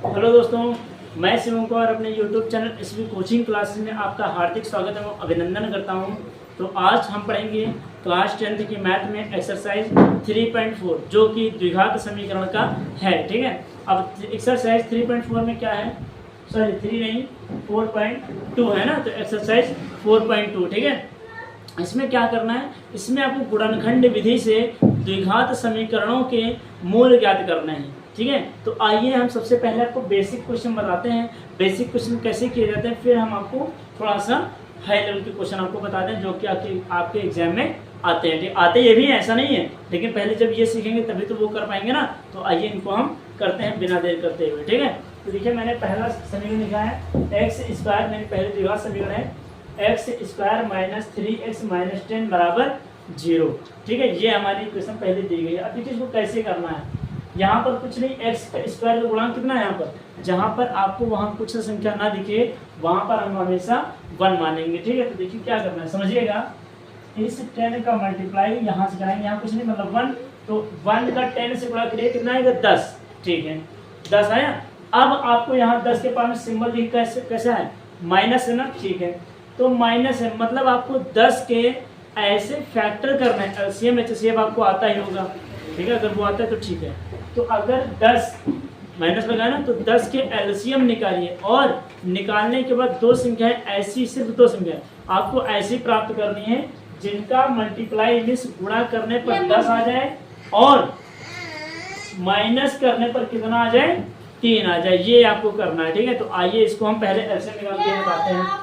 Hello दोस्तों, मैं शिवम कुमार अपने YouTube channel SB coaching classes में आपका हार्दिक स्वागत एवं अभिनंदन करता हूं। तो आज हम पढ़ेंगे क्लास 10th की मैथ में एक्सरसाइज 3.4 जो कि द्विघात समीकरण का है। ठीक है, अब एक्सरसाइज 3.4 में क्या है, सॉरी 3 नहीं 4.2 है ना, तो एक्सरसाइज 4.2। ठीक है, इसमें क्या करना है, इसमें आपको गुणनखंड विधि से द्विघात समीकरणों के मूल ज्ञात करने हैं। ठीक है, तो आइए हम सबसे पहले आपको बेसिक क्वेश्चन बताते हैं, बेसिक क्वेश्चन कैसे किए जाते हैं, फिर हम आपको थोड़ा सा हाई लेवल के क्वेश्चन आपको बता दें जो कि आपके एग्जाम में आते हैं। ठीक, आते ये भी हैं, ऐसा नहीं है, लेकिन पहले जब ये सीखेंगे तभी तो वो कर पाएंगे ना। तो आइए इनको हम करते हैं बिना देर करते हुए। ठीक है, तो देखिए मैंने पहला समीकरण लिखा है एक्स स्क्वायर, मेरी पहले द्विघात समीकरण है x square minus 3x minus 10 बराबर 0। ठीक है, ये हमारी इक्वेशन पहले दी गई है। अब देखिए इसको कैसे करना है, यहाँ पर कुछ नहीं, एक्स स्क्वायर का गुणांक कितना है, यहाँ पर जहाँ पर आपको वहाँ कुछ संख्या ना दिखे वहाँ पर हम हमेशा 1 मानेंगे। ठीक है, तो देखिए क्या करना है, समझिएगा, इस 10 का मल्टीप्लाई यहाँ से कराएंगे, यहाँ कुछ नहीं मतलब 1, तो 1 का 10 से गुणा करिए, कितना आएगा 10। ठीक है, 10 आया। अब आपको यहाँ 10 के पास में सिंबल दिख कैसा है, माइनस है ना। ठीक है, तो माइनस है मतलब आपको 10 के ऐसे फैक्टर करना है, एलसीएम एचसीएफ आपको आता ही होगा। ठीक है, अगर वो आता है तो ठीक है। तो अगर 10 माइनस लगाए ना, तो 10 के एलसीएम निकालिए और निकालने के बाद दो संख्याएं ऐसी, सिर्फ दो संख्याएं आपको ऐसी प्राप्त करनी है जिनका मल्टीप्लाई मीन्स गुणा करने पर 10 आ जाए और माइनस करने पर कितना आ जाए, 3 आ जाए। ये आपको करना है। ठीक है, तो आइए इसको हम पहले एलसीएम निकाल के बताते हैं।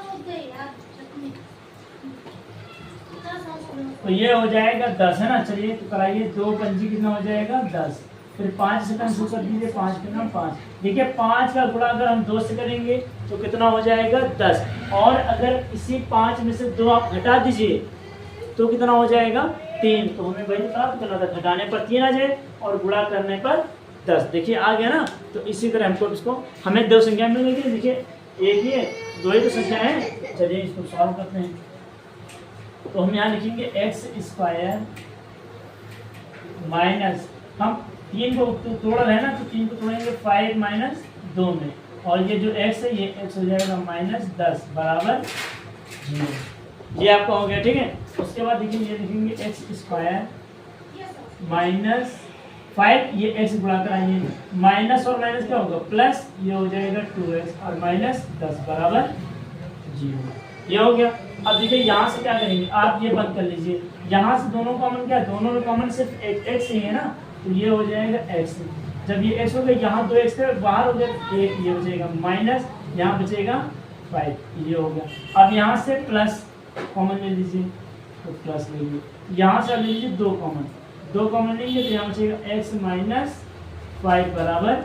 तो ये हो जाएगा 10 है ना। चलिए तो कराइए, 2 पंजी कितना हो जाएगा 10, फिर 5 से शुरू कर दीजिए, 5 कितना 5। देखिए 5 का गुणा अगर हम 2 से करेंगे तो कितना हो जाएगा 10, और अगर इसी 5 में से 2 आप घटा दीजिए तो कितना हो जाएगा 3। तो हमें वही प्राप्त करना था, घटाने पर 3 आ जाए और गुणा करने पर 10। देखिए आ गया ना। तो इसी तरह हमको इसको हमें दो संख्या मिल गई। देखिए एक ही है, दो ही तो संख्या है। चलिए इसको सॉल्व करते हैं। तो हम यहाँ लिखेंगे एक्स स्क्वायर माइनस, हम 3 को तोड़ रहे हैं ना, तो 3 को तोड़ेंगे 5 माइनस 2 में, और ये जो x है ये x हो जाएगा माइनस 10 बराबर 0। ये आपका हो गया। ठीक है, उसके बाद देखिए ये लिखेंगे एक्स स्क्वायर माइनस 5, ये x गुणा कराएंगे, माइनस और माइनस क्या होगा प्लस, ये हो जाएगा 2x और माइनस 10 बराबर 0। ये हो गया। अब देखिए यहाँ से क्या करेंगे, आप ये बंद कर लीजिए, यहाँ से दोनों कॉमन, क्या दोनों में कॉमन सिर्फ x ही है ना, तो ये हो जाएगा x। जब ये x हो गया, यहाँ 2x का बाहर हो गया, एक ये बचेगा माइनस, यहाँ बचेगा 5, ये हो गया। अब यहाँ से प्लस कॉमन ले लीजिए, तो प्लस ले लीजिए, यहाँ से ले लीजिए 2 कॉमन, 2 कॉमन लेंगे तो यहाँ बचेगा x माइनस 5 बराबर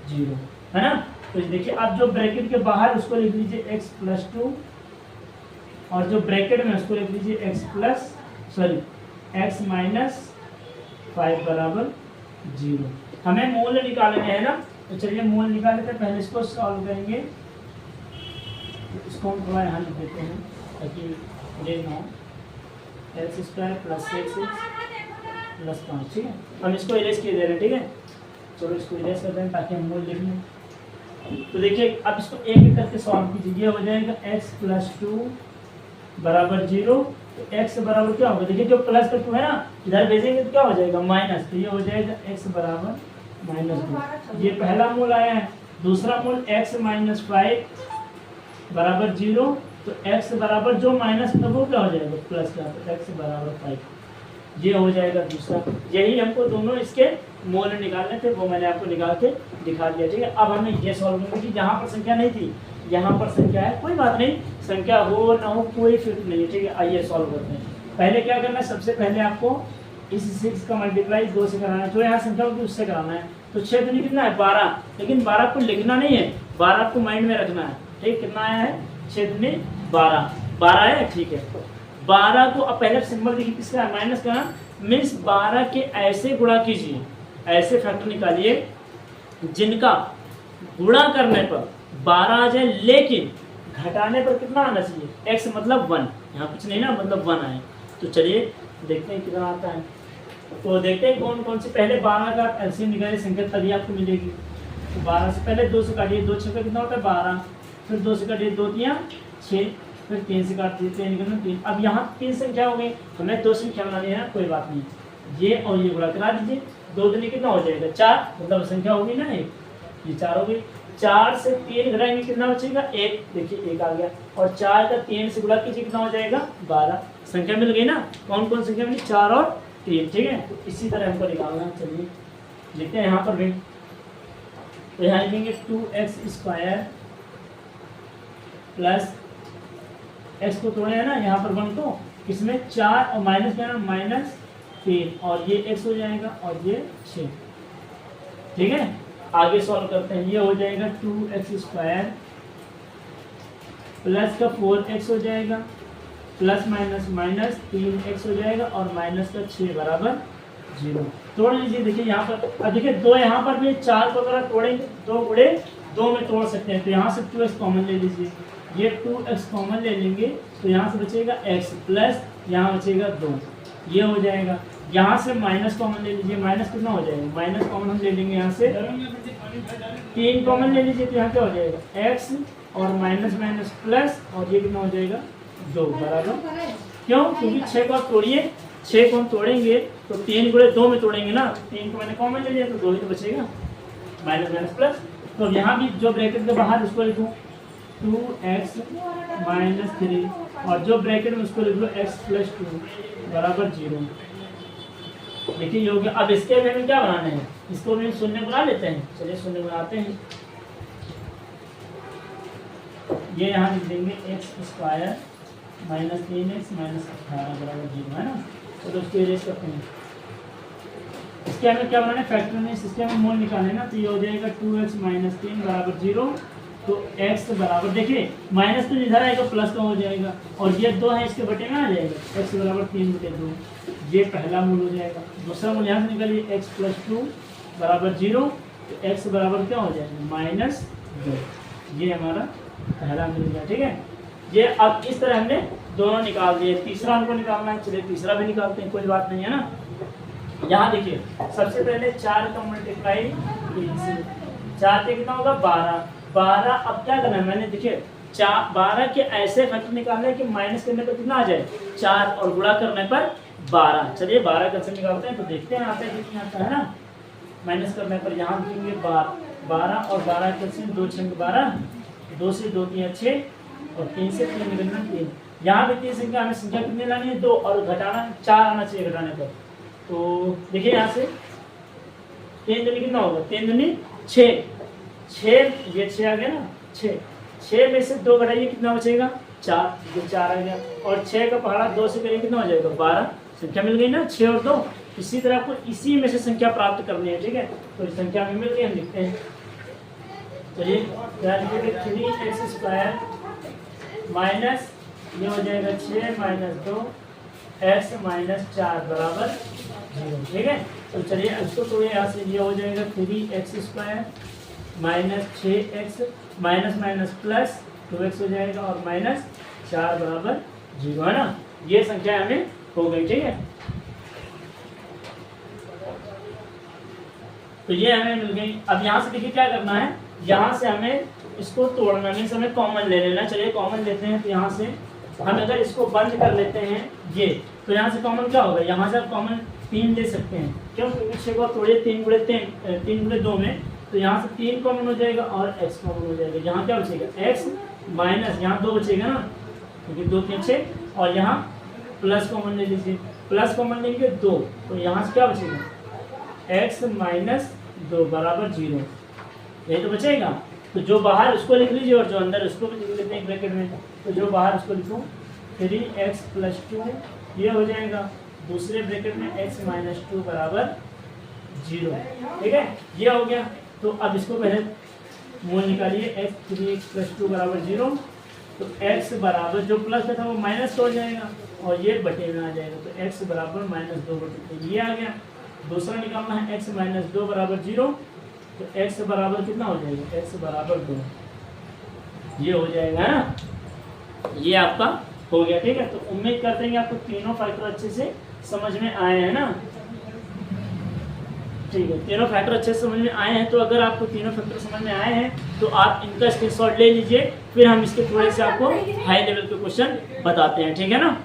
0 है ना। तो देखिए अब जो ब्रैकेट के बाहर उसको लिख लीजिए x प्लस 2, और जो ब्रैकेट में उसको लिख लीजिए x माइनस 5 बराबर 0। हमें मूल निकालने हैं ना, तो चलिए मूल निकाल लेते हैं। पहले इसको सॉल्व करेंगे, इसको हम थोड़ा यहाँ लिख देते हैं ताकि ये ना हो, x square plus 6x plus 5। ठीक है, हम इसको इरेज किए दे रहे हैं। ठीक है, चलो इसको इरेज करते हैं ताकि हम मूल लिख लें। तो देखिए अब इसको एक एक करके सॉल्व कीजिए। ये हो जाएगा x प्लस 2 बराबर 0, तो x बराबर क्या होगा, देखिए जो प्लस का 2 है ना, इधर भेजेंगे तो क्या हो जाएगा माइनस, तो ये हो जाएगा x बराबर -2। ये पहला मूल आया है। दूसरा मूल x माइनस 5 बराबर 0, तो x बराबर जो माइनस का वो क्या हो जाएगा प्लस का, तो x बराबर 5। ये हो जाएगा दूसरा। यही हमको दोनों इसके मूल निकालने थे, वो मैंने आपको निकाल के दिखा दिया। ठीक है, अब हमें ये सॉल्व करेंगे कि जहाँ पर संख्या नहीं थी यहाँ पर संख्या है, कोई बात नहीं, संख्या हो ना हो कोई फिक्र नहीं है। ठीक है, आइए सॉल्व करते हैं। पहले क्या करना है, सबसे पहले आपको इस 6 का मल्टीप्लाई 2 से कराना है, जो यहाँ संख्या होगी उससे कराना है। तो 6 दूनी कितना है 12, लेकिन 12 को लिखना नहीं है, 12 आपको माइंड में रखना है। ठीक, कितना आया है 6 दूनी 12, 12 है। ठीक है, 12 को अब पहले सिंबल देखिए किसका है, माइनस का, मीन्स 12 के ऐसे गुणा कीजिए, ऐसे फैक्टर निकालिए जिनका गुणा करने पर 12 आ जाए, लेकिन घटाने पर कितना आना चाहिए, x मतलब 1, यहाँ कुछ नहीं ना, मतलब 1 आए। तो चलिए देखते हैं कितना आता है। तो देखते हैं कौन कौन से, पहले 12 का एलसीएम निकालिए संख्या, तभी आपको मिलेगी। तो 12 से पहले 2 से काटिए, 2 छक्का कितना होता है 12, फिर 2 से काटिए 2 तियां 6, फिर 3 से काट दिए 3। अब यहाँ 3 संख्या हो गई, हमें 2 संख्या बनानी है ना, कोई बात नहीं, ये और ये गुणा करा दीजिए, 2 दूनी कितना हो जाएगा 4, मतलब संख्या होगी ना एक, ये 4 हो गई। 4 से 3 घटाएंगे कितना बचेगा 1, देखिए 1 आ गया, और 4 का 3 से गुणा कीजिए कितना हो जाएगा 12, संख्या मिल गई ना। कौन कौन संख्या मिली 4 और 3, ठीक है। तो इसी तरह हमको निकालना है, चलिए लिखते हैं यहाँ पर भी, तो यहाँ लिखेंगे 2x² प्लस x को तोड़े है ना यहाँ पर 1 को, इसमें 4 और माइनस क्या है -3, और ये x हो जाएगा और ये 6, ठीक है। आगे सॉल्व करते हैं, ये हो जाएगा 2x² प्लस का 4x हो जाएगा, प्लस माइनस माइनस 3x हो जाएगा, और माइनस का 6 बराबर 0। तोड़ लीजिए, देखिए यहाँ पर, अब देखिए 2 यहाँ पर भी 4 को अगर तोड़ेंगे 2 गुणे 2 में तोड़ सकते हैं, तो यहाँ से 2x कॉमन ले लीजिए, ये 2x कॉमन ले लेंगे तो यहाँ से बचेगा x प्लस यहाँ बचेगा 2, ये हो जाएगा। यहाँ से माइनस कॉमन ले लीजिए, माइनस कितना हो जाएगा, माइनस कॉमन हम ले लेंगे, यहाँ से 3 कॉमन ले लीजिए, तो यहाँ क्या हो जाएगा x और माइनस माइनस प्लस, और ये कितना हो जाएगा 2 बराबर, क्यों, क्योंकि 6 को आप तोड़िए, 6 को हम तोड़ेंगे तो 3 गुणे 2 में तोड़ेंगे ना, 3 को मैंने कॉमन ले लिया तो 2 ही तो बचेगा, माइनस माइनस प्लस। तो यहाँ भी जो ब्रैकेट के बाहर उसको लिखूँ 2x माइनस 3, और जो ब्रैकेट में उसको लिख लो x प्लस 2 बराबर 0। देखिए ये हो गया। अब इसके भी हमें क्या बनाना है, इसको भी शून्य बना लेते हैं, चलिए शून्य बनाते हैं। ये यहाँ लिख देंगे x² माइनस 3x माइनस 18 बराबर 0 है ना, तो उसको इरेज करते हैं। इसके हमें क्या बनाना है, फैक्टर में इसके हमें मोल निकालना ना, तो ये हो जाएगा 2x माइनस 3 बराबर 0। तो x बराबर, देखिए माइनस तो इधर आएगा प्लस का हो जाएगा, और ये 2 है इसके बटे में आ जाएगा, x बराबर 3/2, ये पहला मूल हो जाएगा। दूसरा मूल यहाँ से निकालिए x प्लस 2 बराबर 0, तो x बराबर क्या हो जाएगा -2, ये हमारा पहला मिल गया, ठीक है। ये अब इस तरह हमने दोनों निकाल दिए, तीसरा हमको निकालना है, चलिए तीसरा भी निकालते हैं, कोई बात नहीं है ना। यहाँ देखिए सबसे पहले 4 का मल्टीप्लाई 3 से, 4 से कितना होगा 12। अब क्या करना है, मैंने देखिए 12 के ऐसे फैक्टर निकालना है कि माइनस करने पर कितना आ जाए 4, और गुणा करने पर 12। चलिए 12 कैसे निकालते हैं, तो देखते हैं आता है कितना आता है ना। माइनस करने पर यहाँ लिखेंगे 12 और 12 कैसे 2 छंग 12, 2 से 2 3 6, और 3 से 3 निकलना 3। यहाँ पे 3 संख्या हमें संख्या कितनी लानी है 2, और घटाना 4 आना चाहिए घटाने पर। तो देखिए यहाँ से 3 दूनी कितना होगा, 3 दूनी 6, 6 ये 6 आ गया ना, 6 में से 2 घटाइए कितना बचेगा 4, ये 4 आ गया, और 6 का पहाड़ा 2 से करिए कितना हो जाएगा 12, संख्या मिल गई ना 6 और 2। इसी तरह आपको इसी में से संख्या प्राप्त करनी है, ठीक है। तो संख्या में मिल गई, हम लिखते हैं, चलिए 3x² माइनस ये हो जाएगा 6 माइनस 2 x माइनस 4 बराबर 0, ठीक है। तो चलिए इसको तो यहाँ से ये हो जाएगा 3x² minus 6x minus minus plus 2x हो जाएगा, और माइनस 4 बराबर 0 है ना। ये संख्या हमें हो गई, ठीक है। तो ये हमें मिल गई। अब यहाँ से देखिए क्या करना है, यहाँ से हमें इसको तोड़ना है, हमें कॉमन ले लेना। चलिए कॉमन लेते हैं, तो यहाँ से हम अगर इसको बंद कर लेते हैं ये, तो यहाँ से कॉमन क्या होगा, यहाँ से आप कॉमन 3 ले सकते हैं, क्यों, क्योंकि 6 को तोड़िए 3 गुणे 2 में, तो यहाँ से 3 कॉमन हो जाएगा और x कॉमन हो जाएगा। यहाँ क्या बचेगा x माइनस, यहाँ 2 बचेगा ना, क्योंकि 2 3 6, और यहाँ प्लस कॉमन ले लीजिए, प्लस कॉमन लेंगे 2, तो यहाँ से क्या बचेगा x माइनस 2 बराबर 0, यही तो बचेगा। तो जो बाहर उसको लिख लीजिए, और जो अंदर उसको भी लिख लेते हैं ब्रैकेट में। तो जो बाहर उसको लिखूँ 3x प्लस 2, ये हो जाएगा दूसरे ब्रैकेट में x माइनस 2 बराबर 0, ठीक है, ये हो गया। तो अब इसको पहले मूल निकालिए, 3x प्लस 2 बराबर 0, तो x बराबर जो प्लस था वो माइनस हो जाएगा, और ये बटे में आ जाएगा, तो x बराबर -2/2, ये आ गया। दूसरा निकालना है x माइनस 2 बराबर 0, तो x बराबर कितना हो जाएगा, x बराबर 2, ये हो जाएगा ना, ये आपका हो गया, ठीक है। तो उम्मीद करते हैं कि आपको तीनों फैक्टर अच्छे से समझ में आए हैं ना। ठीक है, तीनों फैक्टर अच्छे से समझ में आए हैं। तो अगर आपको तीनों फैक्टर समझ में आए हैं तो आप इनका स्क्रीनशॉट ले लीजिए, फिर हम इसके थोड़े से आपको हाई लेवल के क्वेश्चन बताते हैं, ठीक है ना।